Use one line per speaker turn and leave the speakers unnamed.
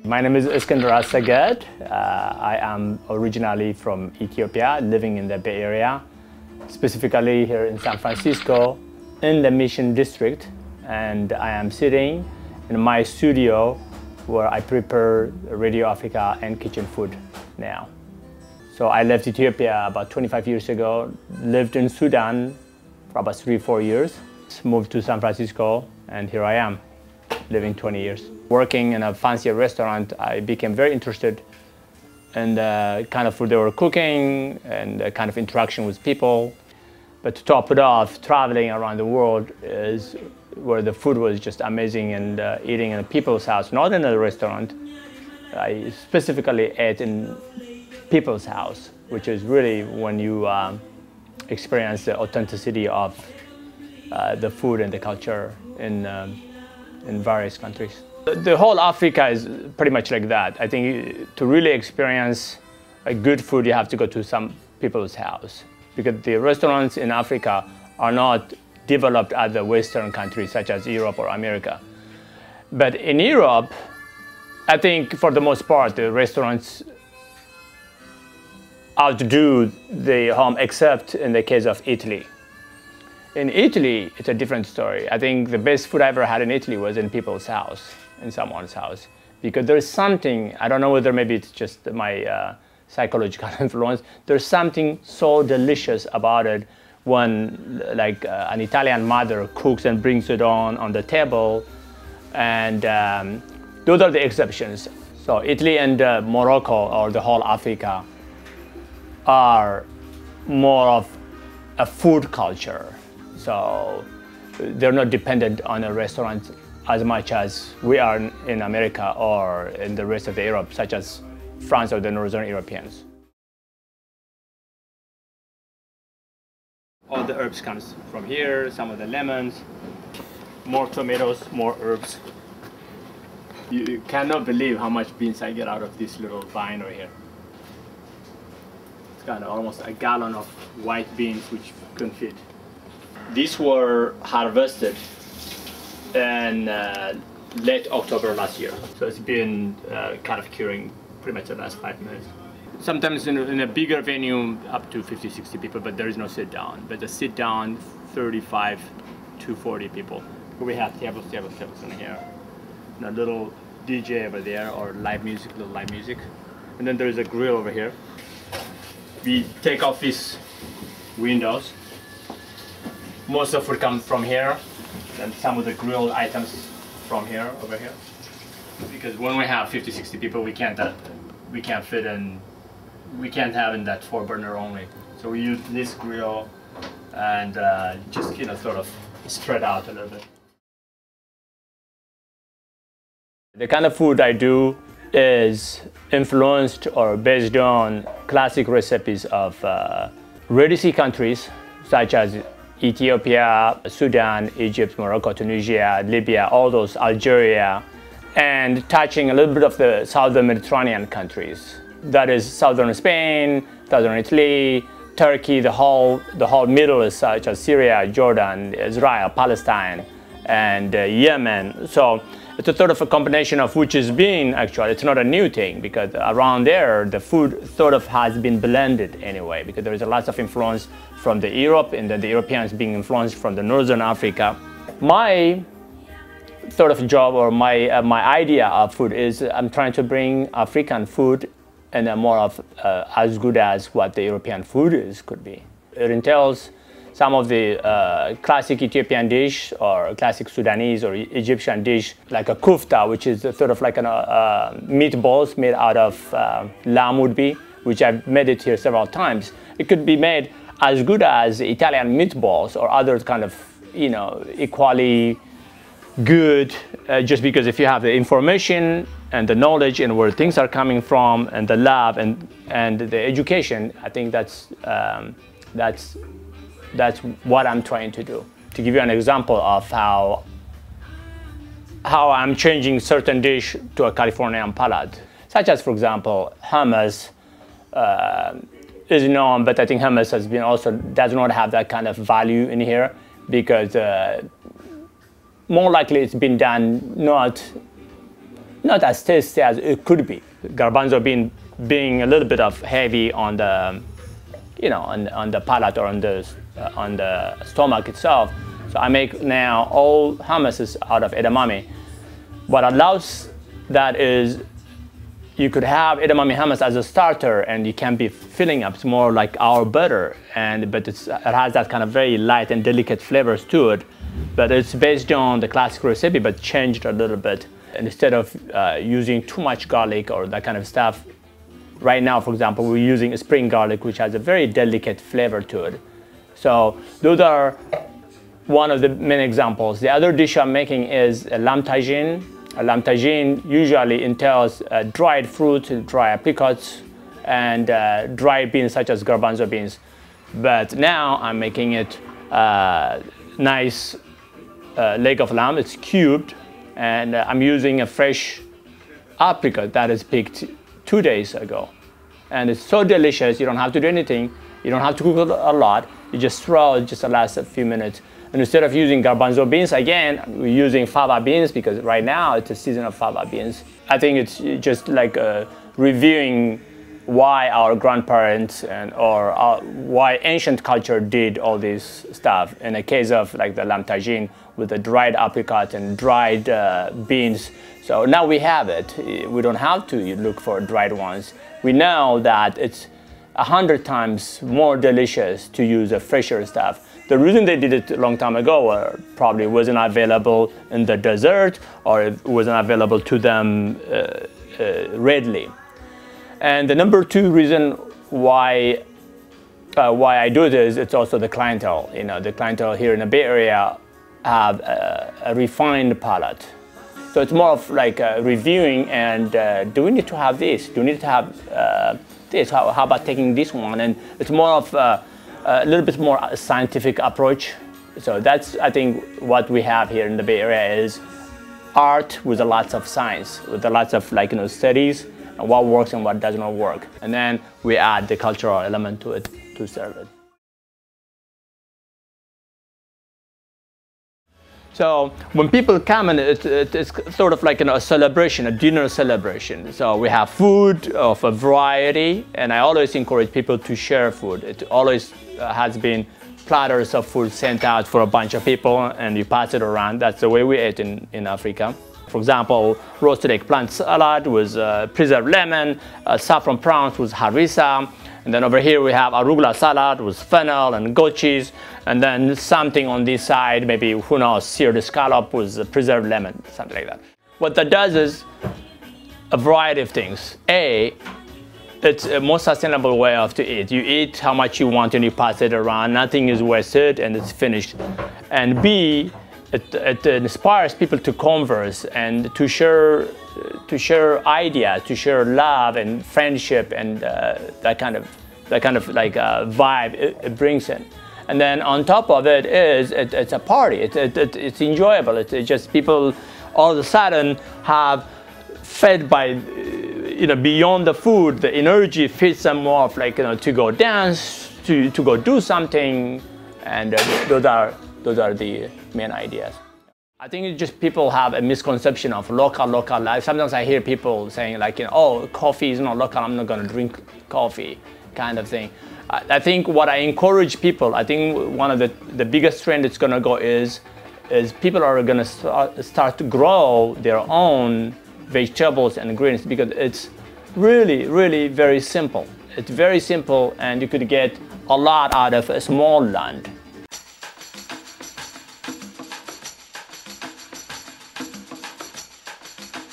My name is Eskender Aseged. I am originally from Ethiopia, living in the Bay Area, specifically here in San Francisco, in the Mission District. And I am sitting in my studio where I prepare Radio Africa and kitchen food now. So I left Ethiopia about 25 years ago, lived in Sudan for about 3-4 years, moved to San Francisco, and here I am, living 20 years. Working in a fancy restaurant, I became very interested in the kind of food they were cooking and the kind of interaction with people. But to top it off, traveling around the world is where the food was just amazing, and eating in people's house, not in a restaurant. I specifically ate in people's house, which is really when you experience the authenticity of the food and the culture in various countries. The whole Africa is pretty much like that. I think to really experience a good food, you have to go to some people's house, because the restaurants in Africa are not developed as the Western countries such as Europe or America. But in Europe, I think for the most part, the restaurants outdo the home, except in the case of Italy. In Italy, it's a different story. I think the best food I ever had in Italy was in people's house, in someone's house, because there's something, I don't know whether maybe it's just my psychological influence, there's something so delicious about it when like an Italian mother cooks and brings it on the table, and those are the exceptions. So Italy and Morocco, or the whole Africa, are more of a food culture. So they're not dependent on a restaurant as much as we are in America or in the rest of the Europe, such as France or the Northern Europeans. All the herbs comes from here, some of the lemons, more tomatoes, more herbs. You cannot believe how much beans I get out of this little vine right here. It's got almost a gallon of white beans, which couldn't fit. These were harvested in late October last year. So it's been kind of curing pretty much the last 5 minutes. Sometimes in a bigger venue, up to 50-60 people, but there is no sit down. But the sit down, 35 to 40 people. We have tables in here. And a little DJ over there, or live music, little live music. And then there's a grill over here. We take off these windows. Most of it comes from here, and some of the grilled items from here, over here. Because when we have 50-60 people, we can't fit in. We can't have in that 4-burner only. So we use this grill and just sort of spread out a little bit. The kind of food I do is influenced or based on classic recipes of Red Sea countries such as Ethiopia, Sudan, Egypt, Morocco, Tunisia, Libya, all those, Algeria, and touching a little bit of the southern Mediterranean countries. That is southern Spain, southern Italy, Turkey, the whole Middle East, such as Syria, Jordan, Israel, Palestine, and Yemen. So it's a sort of a combination of which has been, actually, it's not a new thing, because around there, the food sort of has been blended anyway, because there is a lot of influence from the Europe, and then the Europeans being influenced from the Northern Africa. My sort of job, or my idea of food is I'm trying to bring African food and more of as good as what the European food could be. It entails some of the classic Ethiopian dish, or classic Sudanese or Egyptian dish, like a kufta, which is sort of like meatballs made out of lamb would be, which I've made it here several times. It could be made as good as Italian meatballs or other kind of, equally good, just because if you have the information and the knowledge and where things are coming from, and the lab and the education, I think that's what I'm trying to do. To give you an example of how I'm changing certain dish to a Californian palate, such as, for example, hummus is known, but I think hummus has been also does not have that kind of value in here, because more likely it's been done not not as tasty as it could be. Garbanzo being a little bit of heavy on the, on the palate or on the stomach itself. So I make now all hummuses out of edamame. What allows that is you could have edamame hummus as a starter, and you can be filling up. It's more like our butter, but it has that kind of very light and delicate flavors to it. But it's based on the classic recipe, but changed a little bit. And instead of using too much garlic or that kind of stuff, right now, for example, we're using spring garlic, which has a very delicate flavor to it. So those are one of the main examples. The other dish I'm making is a lamb tagine. A lamb tagine usually entails dried fruit, dry apricots, and dried beans such as garbanzo beans. But now I'm making it nice leg of lamb. It's cubed, and I'm using a fresh apricot that is picked 2 days ago. And it's so delicious, you don't have to do anything. You don't have to cook it a lot. You just throw it just the last few minutes. And instead of using garbanzo beans, again, we're using fava beans because right now it's a season of fava beans. I think it's just like reviewing why our grandparents or why ancient culture did all this stuff. In the case of like the lamb tagine with the dried apricot and dried beans. So now we have it. We don't have to look for dried ones. We know that it's 100 times more delicious to use a fresher stuff. The reason they did it a long time ago probably wasn't available in the desert, or it wasn't available to them readily. And the number two reason why I do this, it's also the clientele. The clientele here in the Bay Area have a refined palate. So it's more of like reviewing and do we need to have this? Do we need to have this? How about taking this one? And it's more of a little bit more scientific approach. So that's, I think, what we have here in the Bay Area is art with lots of science, with lots of studies and what works and what does not work. And then we add the cultural element to it to serve it. So when people come in, it's sort of like a celebration, a dinner celebration. So we have food of a variety, and I always encourage people to share food. It always has been platters of food sent out for a bunch of people, and you pass it around. That's the way we eat in Africa. For example, roasted eggplant salad with preserved lemon, saffron prawns with harissa. And then over here we have arugula salad with fennel and goat cheese, and then something on this side, maybe, who knows, seared scallop with preserved lemon, something like that. What that does is a variety of things. A, it's a more sustainable way to eat. You eat how much you want and you pass it around, nothing is wasted and it's finished. And B, it inspires people to converse and to share ideas, to share love and friendship, and that kind of vibe it brings in. And then on top of it is it's a party. It's enjoyable. It's just people all of a sudden have fed by beyond the food. The energy feeds them more of to go dance, to go do something, and those are the main ideas. I think it's just people have a misconception of local life. Sometimes I hear people saying oh, coffee is not local, I'm not going to drink coffee, kind of thing. I think what I encourage people, I think one of the biggest trend that's going to go is people are going to start to grow their own vegetables and greens, because it's really very simple. It's very simple, and you could get a lot out of a small land.